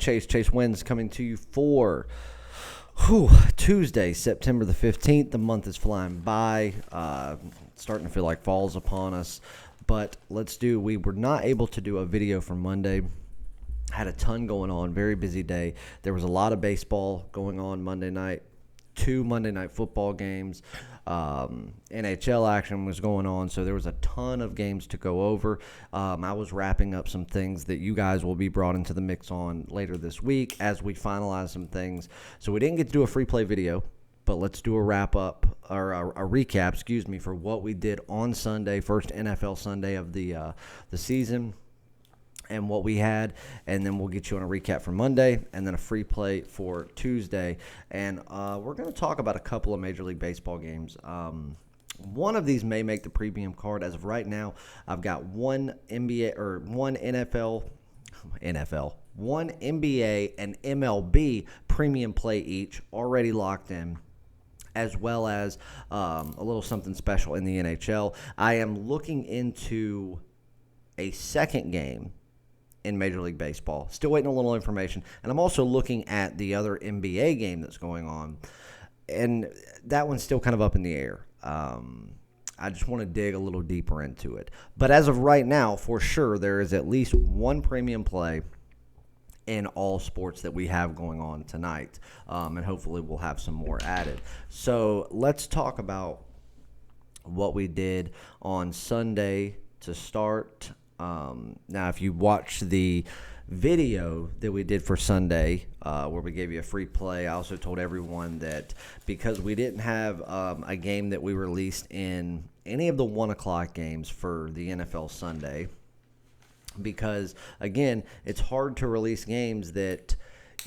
Chase. Chase Wins coming to you for Tuesday, September the 15th. The month is flying by. Starting to feel like fall's upon us. But we were not able to do a video for Monday. Had a ton going on. Very busy day. There was a lot of baseball going on Monday night. 2 Monday Night Football games. NHL action was going on, so there was a ton of games to go over. I was wrapping up some things that you guys will be brought into the mix on later this week as we finalize some things. So we didn't get to do a free play video, but let's do a wrap-up, or a recap, for what we did on Sunday, first NFL Sunday of the season, and what we had, and then we'll get you on a recap for Monday, and then a free play for Tuesday. And we're going to talk about a couple of Major League Baseball games. One of these may make the premium card. As of right now, I've got one NBA and MLB premium play each already locked in, as well as a little something special in the NHL. I am looking into a second game in Major League Baseball. Still waiting a little information. And I'm also looking at the other NBA game that's going on. And that one's still kind of up in the air. I just want to dig a little deeper into it. But as of right now, for sure, there is at least one premium play in all sports that we have going on tonight. And hopefully we'll have some more added. So let's talk about what we did on Sunday to start. Now, if you watch the video that we did for Sunday, where we gave you a free play, I also told everyone that because we didn't have a game that we released in any of the 1 o'clock games for the NFL Sunday, because, again, it's hard to release games that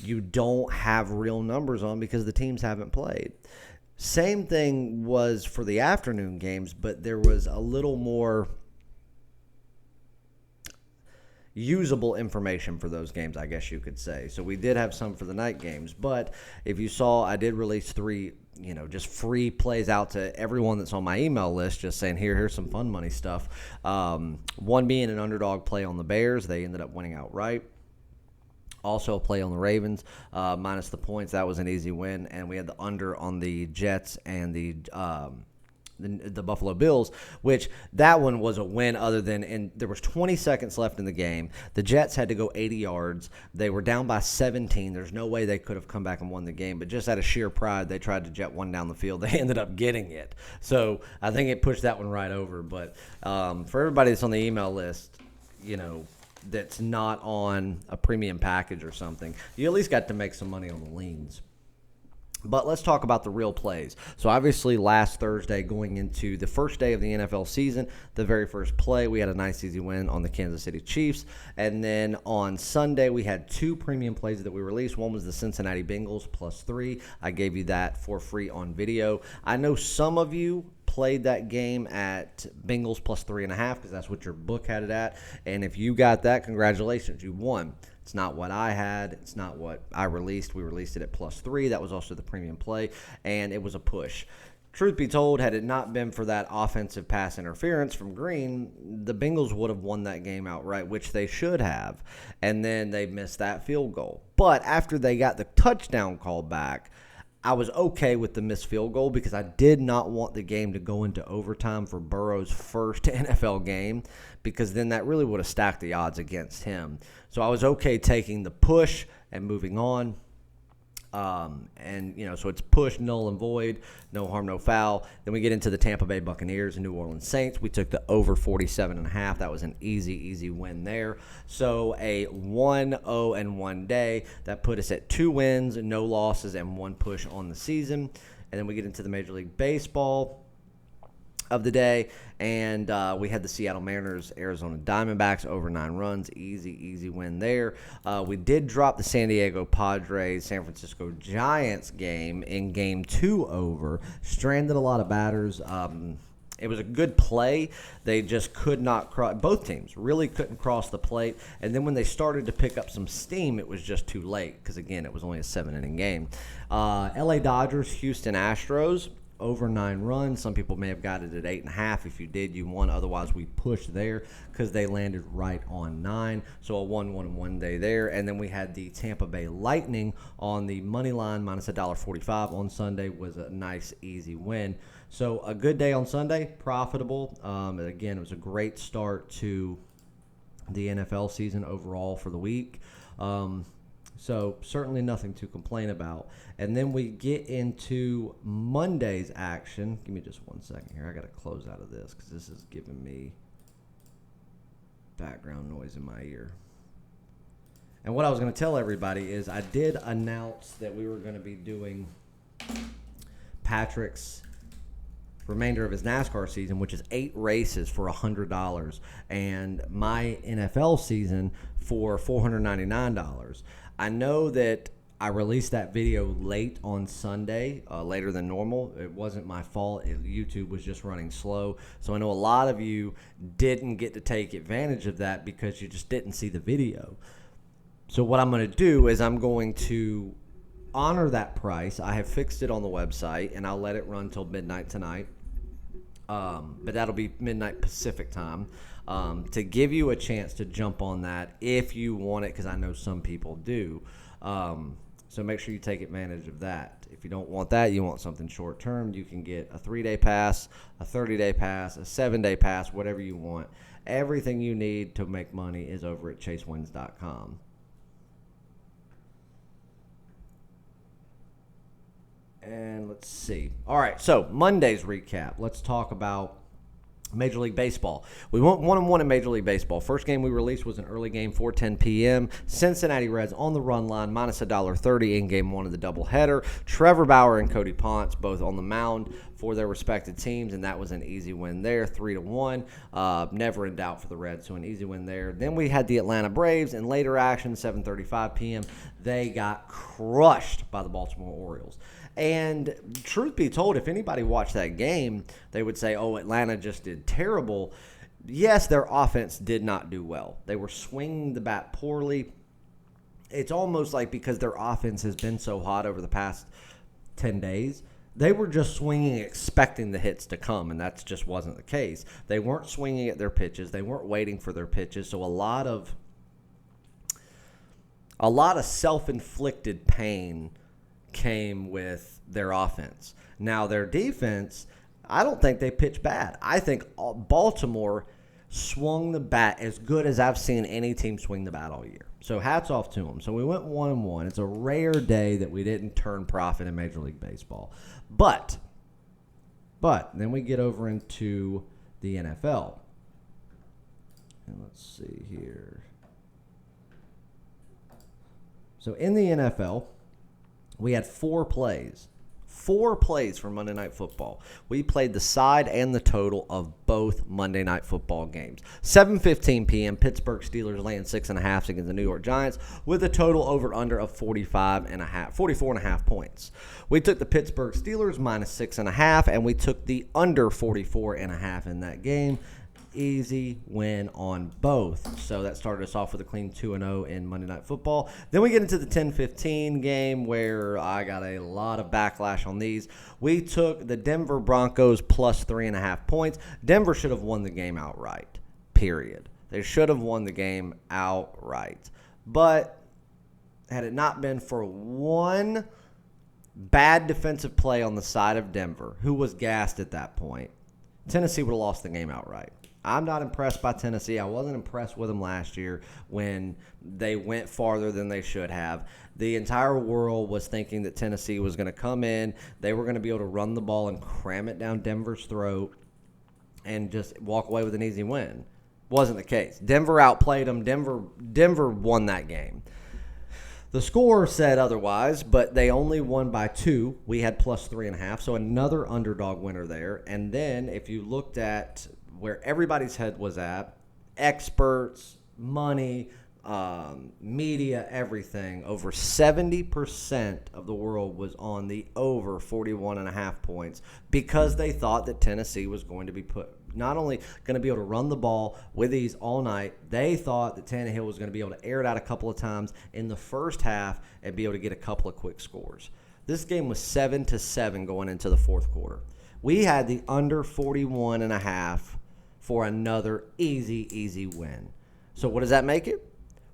you don't have real numbers on because the teams haven't played. Same thing was for the afternoon games, but there was a little more usable information for those games, I guess you could say. So we did have some for the night games, but if you saw, I did release 3, just free plays out to everyone that's on my email list, just saying, here's some fun money stuff. One being an underdog play on the Bears. They ended up winning outright. Also a play on the Ravens, minus the points. That was an easy win. And we had the under on the Jets and the Buffalo Bills, which that one was a win other than, and there was 20 seconds left in the game. The Jets had to go 80 yards. They were down by 17. There's no way they could have come back and won the game, but just out of sheer pride, they tried to jet one down the field. They ended up getting it. So I think it pushed that one right over. But for everybody that's on the email list, that's not on a premium package or something, you at least got to make some money on the leans. But let's talk about the real plays. So obviously last Thursday, going into the first day of the NFL season, the very first play, we had a nice easy win on the Kansas City Chiefs. And then on Sunday, we had 2 premium plays that we released. One was the Cincinnati Bengals +3. I gave you that for free on video. I know some of you played that game at Bengals +3.5 because that's what your book had it at. And if you got that, congratulations, you won. It's not what I had. It's not what I released. We released it at +3. That was also the premium play, and it was a push. Truth be told, had it not been for that offensive pass interference from Green, the Bengals would have won that game outright, which they should have, and then they missed that field goal. But after they got the touchdown call back, I was okay with the missed field goal because I did not want the game to go into overtime for Burrow's first NFL game, because then that really would have stacked the odds against him. So I was okay taking the push and moving on. So it's push, null and void, no harm, no foul. Then we get into the Tampa Bay Buccaneers and New Orleans Saints. We took the over 47.5. That was an easy win there. So a 1-0-1 day. That put us at 2 wins, no losses, and 1 push on the season. And then we get into the Major League Baseball of the day, and we had the Seattle Mariners, Arizona Diamondbacks over 9 runs. Easy win there. We did drop the San Diego Padres, San Francisco Giants game in Game 2 over. Stranded a lot of batters. It was a good play. They just could not cross. Both teams really couldn't cross the plate. And then when they started to pick up some steam, it was just too late because, again, it was only a 7-inning game. LA Dodgers, Houston Astros. over 9 runs. Some people may have got it at 8.5. If you did, you won. Otherwise, we pushed there because they landed right on 9. So a 1-1-1 day there. And then we had the Tampa Bay Lightning on the money line, minus $1.45 on Sunday. Was a nice, easy win. So a good day on Sunday, profitable. Again, it was a great start to the NFL season overall for the week. So certainly nothing to complain about. And then we get into Monday's action. Give me just 1 second here. I got to close out of this because this is giving me background noise in my ear. And what I was going to tell everybody is I did announce that we were going to be doing Patrick's remainder of his NASCAR season, which is 8 races for $100, and my NFL season for $499. I know that I released that video late on Sunday, later than normal. It wasn't my fault. YouTube was just running slow. So I know a lot of you didn't get to take advantage of that because you just didn't see the video. So what I'm going to do is I'm going to honor that price. I have fixed it on the website, and I'll let it run till midnight tonight. But that'll be midnight Pacific time, to give you a chance to jump on that if you want it, because I know some people do. So make sure you take advantage of that. If you don't want that, you want something short term, you can get a 3-day pass, a 30-day pass, a 7-day pass, whatever you want. Everything you need to make money is over at chasewins.com. And let's see. All right, so Monday's recap. Let's talk about Major League Baseball. We went 1-1 in Major League Baseball. First game we released was an early game, 4:10 p.m. Cincinnati Reds on the run line, minus $1.30 in game 1 of the doubleheader. Trevor Bauer and Cody Ponce both on the mound for their respective teams, and that was an easy win there, 3-1. Never in doubt for the Reds, so an easy win there. Then we had the Atlanta Braves in later action, 7:35 p.m. They got crushed by the Baltimore Orioles. And truth be told, if anybody watched that game, they would say, oh, Atlanta just did terrible. Yes, their offense did not do well. They were swinging the bat poorly. It's almost like because their offense has been so hot over the past 10 days, they were just swinging expecting the hits to come, and that just wasn't the case. They weren't swinging at their pitches. They weren't waiting for their pitches. So a lot of self-inflicted pain came with their offense. Now, their defense, I don't think they pitched bad. I think Baltimore swung the bat as good as I've seen any team swing the bat all year. So hats off to them. So we went 1-1. It's a rare day that we didn't turn profit in Major League Baseball. But then we get over into the NFL. And let's see here. So in the NFL, we had 4 plays. 4 plays for Monday Night Football. We played the side and the total of both Monday Night Football games. 7:15 p.m., Pittsburgh Steelers laying 6.5 against the New York Giants with a total over-under of 44.5 points. We took the Pittsburgh Steelers minus 6.5, and we took the under 44.5 in that game. Easy win on both. So that started us off with a clean 2-0 in Monday Night Football. Then we get into the 10-15 game where I got a lot of backlash on these. We took the Denver Broncos plus 3.5 points. Denver should have won the game outright, period. They should have won the game outright. But had it not been for one bad defensive play on the side of Denver, who was gassed at that point, Tennessee would have lost the game outright. I'm not impressed by Tennessee. I wasn't impressed with them last year when they went farther than they should have. The entire world was thinking that Tennessee was going to come in, they were going to be able to run the ball and cram it down Denver's throat and just walk away with an easy win. Wasn't the case. Denver outplayed them. Denver won that game. The score said otherwise, but they only won by 2. We had plus 3.5, so another underdog winner there. And then if you looked at where everybody's head was at, experts, money, media, everything, over 70% of the world was on the over 41.5 points because they thought that Tennessee was going to be not only going to be able to run the ball with ease all night, they thought that Tannehill was going to be able to air it out a couple of times in the first half and be able to get a couple of quick scores. This game was 7-7 going into the fourth quarter. We had the under 41.5 for another easy win. So what does that make it?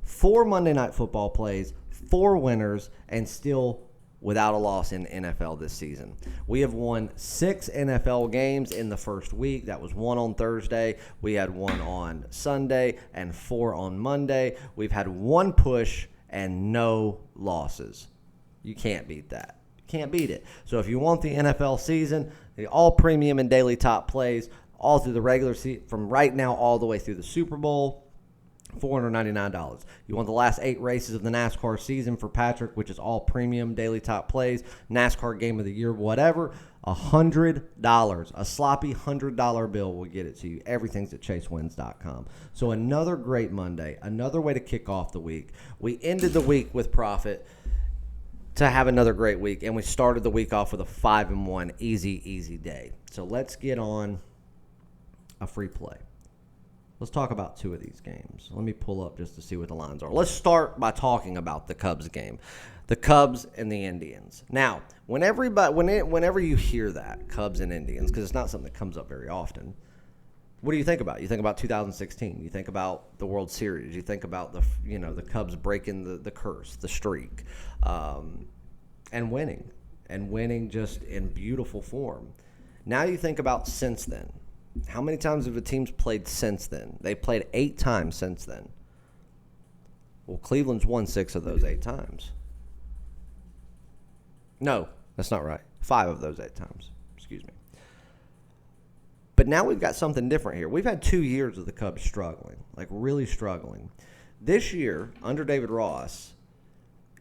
4 Monday Night Football plays, 4 winners, and still without a loss in NFL this season. We have won 6 NFL games in the first week. That was 1 on Thursday. We had 1 on Sunday and 4 on Monday. We've had 1 push and no losses. You can't beat that. Can't beat it. So if you want the NFL season, the all premium and daily top plays all through the regular season, from right now all the way through the Super Bowl, $499. You want the last 8 races of the NASCAR season for Patrick, which is all premium daily top plays, NASCAR game of the year, whatever, $100. A sloppy $100 bill will get it to you. Everything's at chasewins.com. So another great Monday, another way to kick off the week. We ended the week with profit to have another great week, and we started the week off with a 5-1 easy day. So let's get on a free play. Let's talk about 2 of these games. Let me pull up just to see what the lines are. Let's start by talking about the Cubs game. The Cubs and the Indians. Now, whenever you hear that, Cubs and Indians, because it's not something that comes up very often, what do you think about? You think about 2016. You think about the World Series. You think about the Cubs breaking the curse, the streak, and winning just in beautiful form. Now you think about since then. How many times have the teams played since then? They played 8 times since then. Well, Cleveland's won 6 of those 8 times. No, that's not right. 5 of those 8 times. Excuse me. But now we've got something different here. We've had 2 years of the Cubs struggling, like really struggling. This year, under David Ross,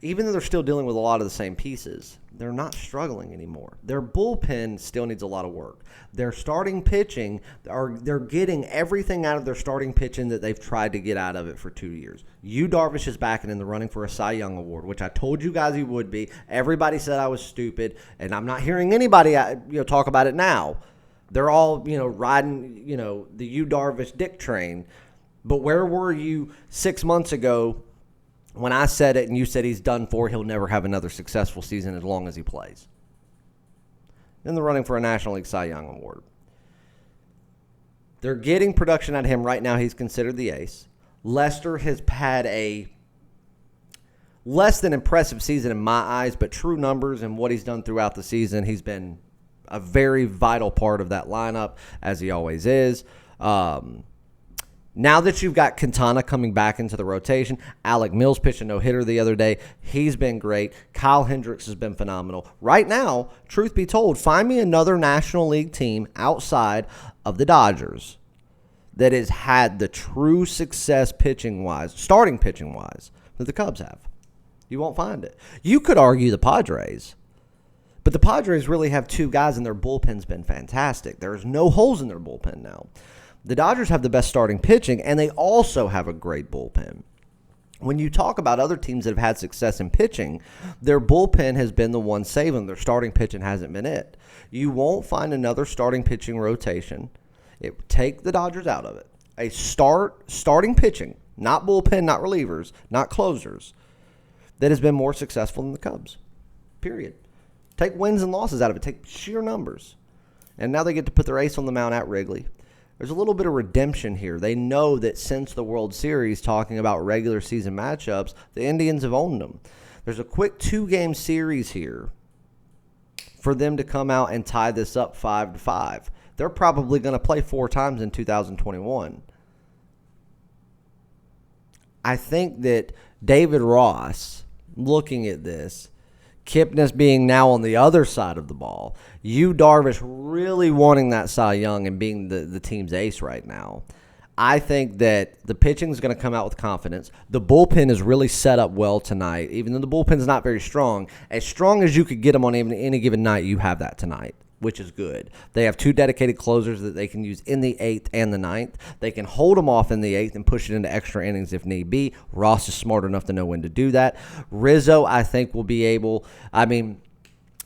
even though they're still dealing with a lot of the same pieces, they're not struggling anymore. Their bullpen still needs a lot of work. Their starting pitching, they're getting everything out of their starting pitching that they've tried to get out of it for 2 years. Yu Darvish is back and in the running for a Cy Young Award, which I told you guys he would be. Everybody said I was stupid, and I'm not hearing anybody talk about it now. They're all riding the Yu Darvish dick train. But where were you 6 months ago when I said it and you said he's done for, he'll never have another successful season as long as he plays? In the running for a National League Cy Young Award. They're getting production out of him right now. He's considered the ace. Lester has had a less than impressive season in my eyes, but true numbers and what he's done throughout the season, he's been a very vital part of that lineup, as he always is. Now that you've got Quintana coming back into the rotation, Alec Mills pitched a no-hitter the other day. He's been great. Kyle Hendricks has been phenomenal. Right now, truth be told, find me another National League team outside of the Dodgers that has had the true success pitching-wise, starting pitching-wise, that the Cubs have. You won't find it. You could argue the Padres, but the Padres really have 2 guys, and their bullpen's been fantastic. There's no holes in their bullpen now. The Dodgers have the best starting pitching, and they also have a great bullpen. When you talk about other teams that have had success in pitching, their bullpen has been the one saving. Their starting pitching hasn't been it. You won't find another starting pitching rotation. Take the Dodgers out of it. A starting pitching, not bullpen, not relievers, not closers, that has been more successful than the Cubs. Period. Take wins and losses out of it. Take sheer numbers. And now they get to put their ace on the mound at Wrigley. There's a little bit of redemption here. They know that since the World Series, talking about regular season matchups, the Indians have owned them. There's a quick 2-game series here for them to come out and tie this up 5-5. They're probably going to play 4 times in 2021. I think that David Ross, looking at this, Kipnis being now on the other side of the ball, Yu Darvish really wanting that Cy Young and being the team's ace right now, I think that the pitching is going to come out with confidence. The bullpen is really set up well tonight, even though the bullpen is not very strong. As strong as you could get them on any given night, you have that tonight, which is good. They have 2 dedicated closers that they can use in the 8th and the 9th. They can hold them off in the 8th and push it into extra innings if need be. Ross is smart enough to know when to do that. Rizzo, I think, will be able,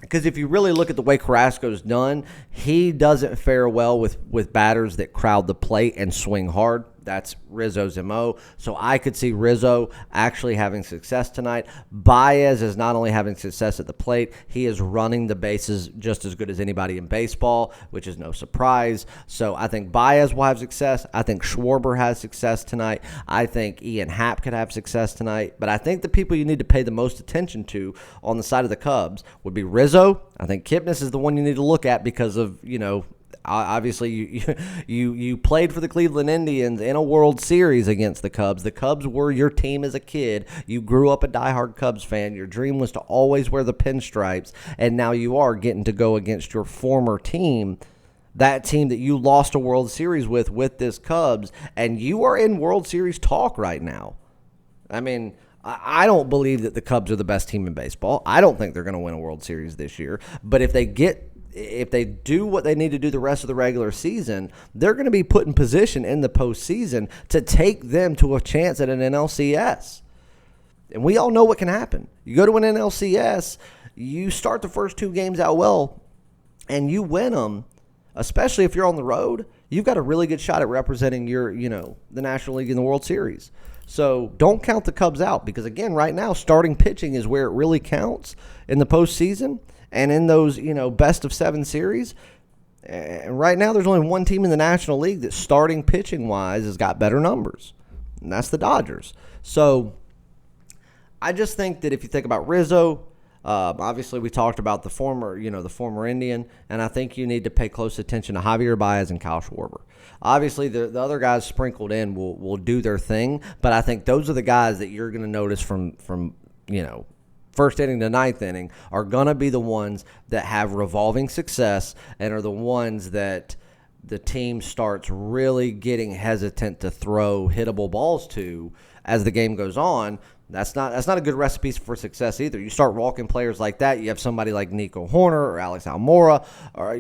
because if you really look at the way Carrasco's done, he doesn't fare well with batters that crowd the plate and swing hard. That's Rizzo's MO. So I could see Rizzo actually having success tonight. Baez is not only having success at the plate, he is running the bases just as good as anybody in baseball, which is no surprise. So I think Baez will have success. I think Schwarber has success tonight. I think Ian Happ could have success tonight. But I think the people you need to pay the most attention to on the side of the Cubs would be Rizzo. I think Kipnis is the one you need to look at because of, obviously, you played for the Cleveland Indians in a World Series against the Cubs. The Cubs were your team as a kid. You grew up a diehard Cubs fan. Your dream was to always wear the pinstripes, and now you are getting to go against your former team, that team that you lost a World Series with this Cubs, and you are in World Series talk right now. I mean, I don't believe that the Cubs are the best team in baseball. I don't think they're going to win a World Series this year, but if they do what they need to do the rest of the regular season, they're going to be put in position in the postseason to take them to a chance at an NLCS. And we all know what can happen. You go to an NLCS, you start the first 2 games out well, and you win them, especially if you're on the road, you've got a really good shot at representing the National League in the World Series. So don't count the Cubs out because, again, right now, starting pitching is where it really counts in the postseason. And in those, best-of-7 series, and right now there's only one team in the National League that starting pitching-wise has got better numbers, and that's the Dodgers. So I just think that if you think about Rizzo, obviously we talked about the former Indian, and I think you need to pay close attention to Javier Baez and Kyle Schwarber. Obviously, the other guys sprinkled in will do their thing, but I think those are the guys that you're going to notice from first inning to ninth inning are going to be the ones that have revolving success and are the ones that the team starts really getting hesitant to throw hittable balls to as the game goes on. That's not a good recipe for success either. You start walking players like that, you have somebody like Nico Horner or Alex Almora or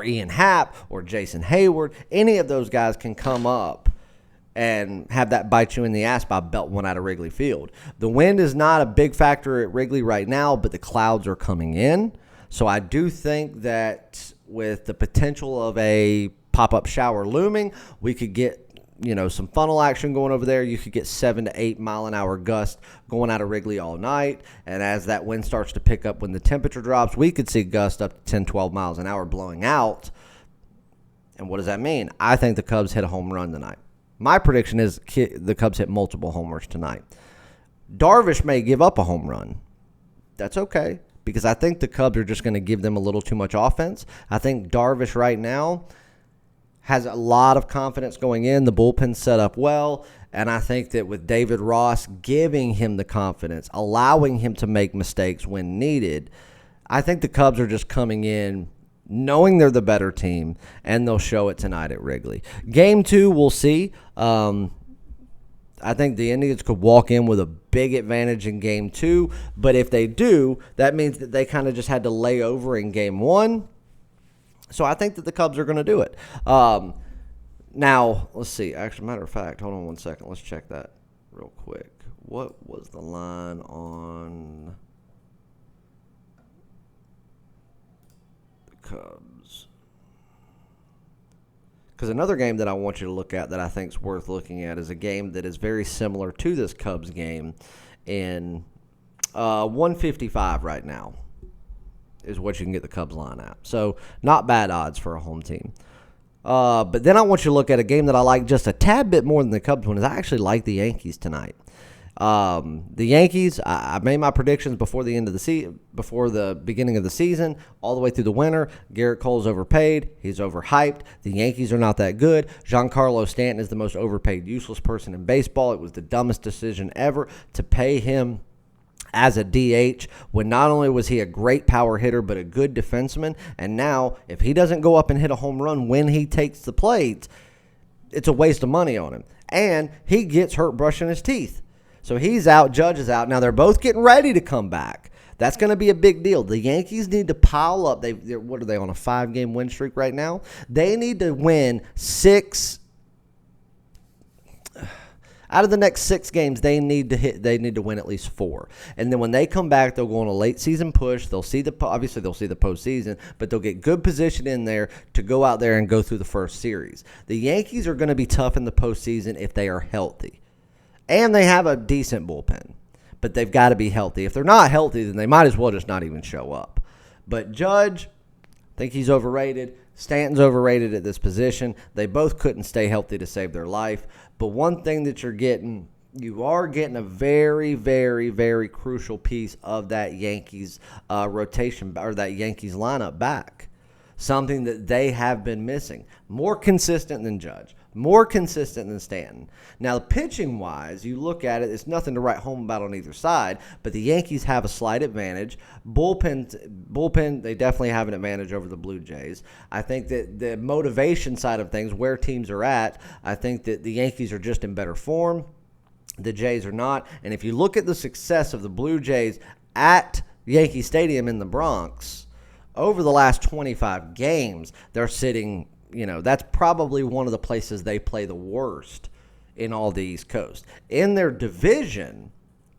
Ian Happ or Jason Hayward. Any of those guys can come up and have that bite you in the ass by belting one out of Wrigley Field. The wind is not a big factor at Wrigley right now, but the clouds are coming in. So I do think that with the potential of a pop-up shower looming, we could get some funnel action going over there. You could get 7 to 8 mile-an-hour gusts going out of Wrigley all night. And as that wind starts to pick up when the temperature drops, we could see gusts up to 10, 12 miles an hour blowing out. And what does that mean? I think the Cubs hit a home run tonight. My prediction is the Cubs hit multiple homers tonight. Darvish may give up a home run. That's okay, because I think the Cubs are just going to give them a little too much offense. I think Darvish right now has a lot of confidence going in. The bullpen's set up well, and I think that with David Ross giving him the confidence, allowing him to make mistakes when needed, I think the Cubs are just coming in knowing they're the better team, and they'll show it tonight at Wrigley. Game 2, we'll see. I think the Indians could walk in with a big advantage in Game 2, but if they do, that means that they kind of just had to lay over in Game 1. So I think that the Cubs are going to do it. Now, let's see. Actually, matter of fact, hold on one second. Let's check that real quick. What was the line on Cubs? Because another game that I want you to look at that I think is worth looking at is a game that is very similar to this Cubs game in 155 right now is what you can get the Cubs line at. So not bad odds for a home team. But then I want you to look at a game that I like just a tad bit more than the Cubs one. Is I actually like the Yankees tonight. The Yankees, I made my predictions before the end of the before the beginning of the season, all the way through the winter. Garrett Cole's overpaid. He's overhyped. The Yankees are not that good. Giancarlo Stanton is the most overpaid, useless person in baseball. It was the dumbest decision ever to pay him as a DH when not only was he a great power hitter but a good defenseman. And now, if he doesn't go up and hit a home run when he takes the plate, it's a waste of money on him. And he gets hurt brushing his teeth. So he's out, Judge is out. Now they're both getting ready to come back. That's going to be a big deal. The Yankees need to pile up. What are they, on a 5-game win streak right now? They need to win 6. Out of the next 6 games, they need to win at least 4. And then when they come back, they'll go on a late season push. Obviously they'll see the postseason, but they'll get good position in there to go out there and go through the first series. The Yankees are going to be tough in the postseason if they are healthy. And they have a decent bullpen, but they've got to be healthy. If they're not healthy, then they might as well just not even show up. But Judge, I think he's overrated. Stanton's overrated at this position. They both couldn't stay healthy to save their life. But one thing that you are getting a very, very, very crucial piece of that Yankees rotation or that Yankees lineup back. Something that they have been missing. More consistent than Judge. More consistent than Stanton. Now, pitching-wise, you look at it, it's nothing to write home about on either side, but the Yankees have a slight advantage. Bullpen, they definitely have an advantage over the Blue Jays. I think that the motivation side of things, where teams are at, I think that the Yankees are just in better form. The Jays are not. And if you look at the success of the Blue Jays at Yankee Stadium in the Bronx, over the last 25 games, they're sitting, that's probably one of the places they play the worst in all the East Coast. In their division,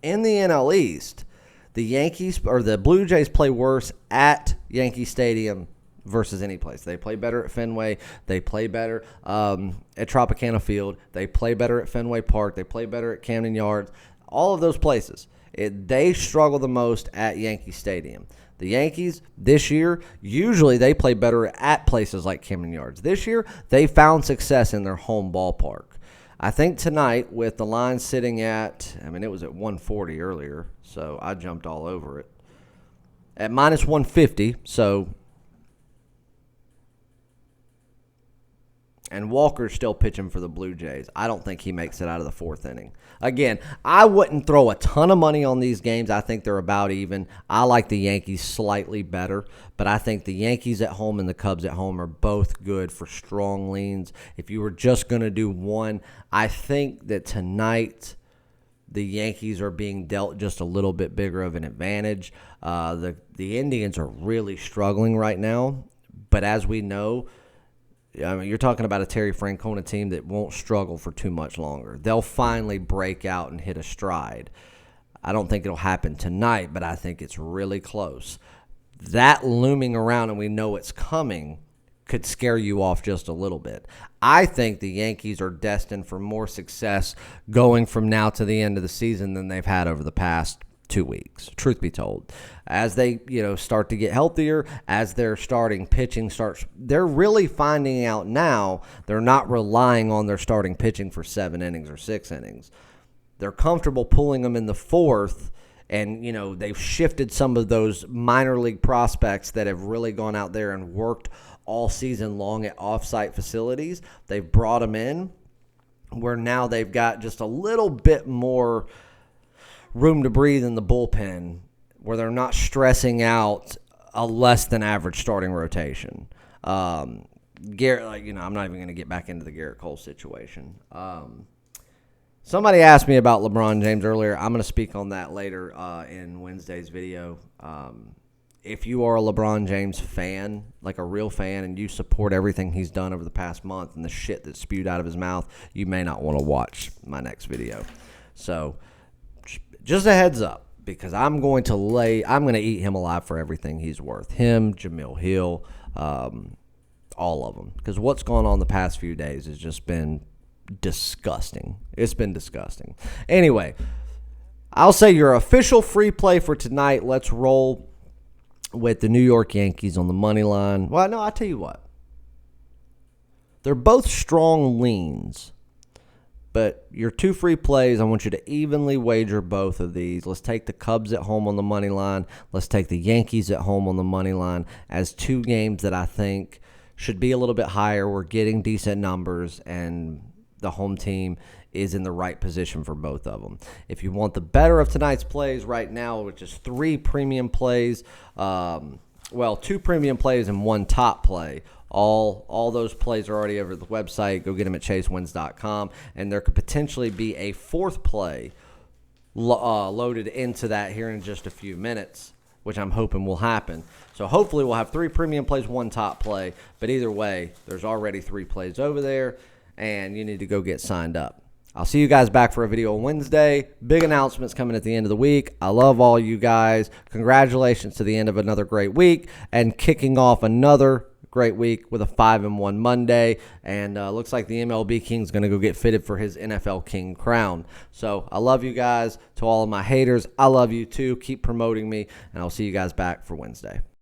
in the NL East, the Yankees or the Blue Jays play worse at Yankee Stadium versus any place. They play better at Fenway. They play better at Tropicana Field. They play better at Fenway Park. They play better at Camden Yards. All of those places. They struggle the most at Yankee Stadium. The Yankees, this year, usually they play better at places like Camden Yards. This year, they found success in their home ballpark. I think tonight, with the line sitting at, it was at 140 earlier, so I jumped all over it. At minus 150, so. And Walker's still pitching for the Blue Jays. I don't think he makes it out of the 4th inning. Again, I wouldn't throw a ton of money on these games. I think they're about even. I like the Yankees slightly better, but I think the Yankees at home and the Cubs at home are both good for strong leans. If you were just going to do one, I think that tonight the Yankees are being dealt just a little bit bigger of an advantage. The Indians are really struggling right now, but as we know, you're talking about a Terry Francona team that won't struggle for too much longer. They'll finally break out and hit a stride. I don't think it'll happen tonight, but I think it's really close. That looming around, and we know it's coming, could scare you off just a little bit. I think the Yankees are destined for more success going from now to the end of the season than they've had over the past 2 weeks, truth be told. As they, start to get healthier, as their starting pitching starts, they're really finding out now they're not relying on their starting pitching for 7 innings or 6 innings. They're comfortable pulling them in the 4th, and, they've shifted some of those minor league prospects that have really gone out there and worked all season long at off-site facilities. They've brought them in where now they've got just a little bit more room to breathe in the bullpen, where they're not stressing out a less than average starting rotation. Garrett, I'm not even going to get back into the Garrett Cole situation. Somebody asked me about LeBron James earlier. I'm going to speak on that later in Wednesday's video. If you are a LeBron James fan, like a real fan, and you support everything he's done over the past month and the shit that's spewed out of his mouth, you may not want to watch my next video. So, just a heads up, because I'm going to eat him alive for everything he's worth. Him, Jamil Hill, all of them. Because what's gone on the past few days has just been disgusting. It's been disgusting. Anyway, I'll say your official free play for tonight. Let's roll with the New York Yankees on the money line. Well, no, I'll tell you what. They're both strong leans. But your 2 free plays, I want you to evenly wager both of these. Let's take the Cubs at home on the money line. Let's take the Yankees at home on the money line as 2 games that I think should be a little bit higher. We're getting decent numbers, and the home team is in the right position for both of them. If you want the better of tonight's plays right now, which is 3 premium plays, 2 premium plays and 1 top play, all those plays are already over the website. Go get them at chasewins.com, and there could potentially be a 4th play loaded into that here in just a few minutes, which I'm hoping will happen. So hopefully we'll have 3 premium plays, 1 top play, but either way, there's already 3 plays over there, and you need to go get signed up. I'll see you guys back for a video on Wednesday. Big announcements coming at the end of the week. I love all you guys. Congratulations to the end of another great week and kicking off another great week with a 5-1 Monday. And looks like the MLB King's going to go get fitted for his NFL King crown. So I love you guys. To all of my haters, I love you too. Keep promoting me, and I'll see you guys back for Wednesday.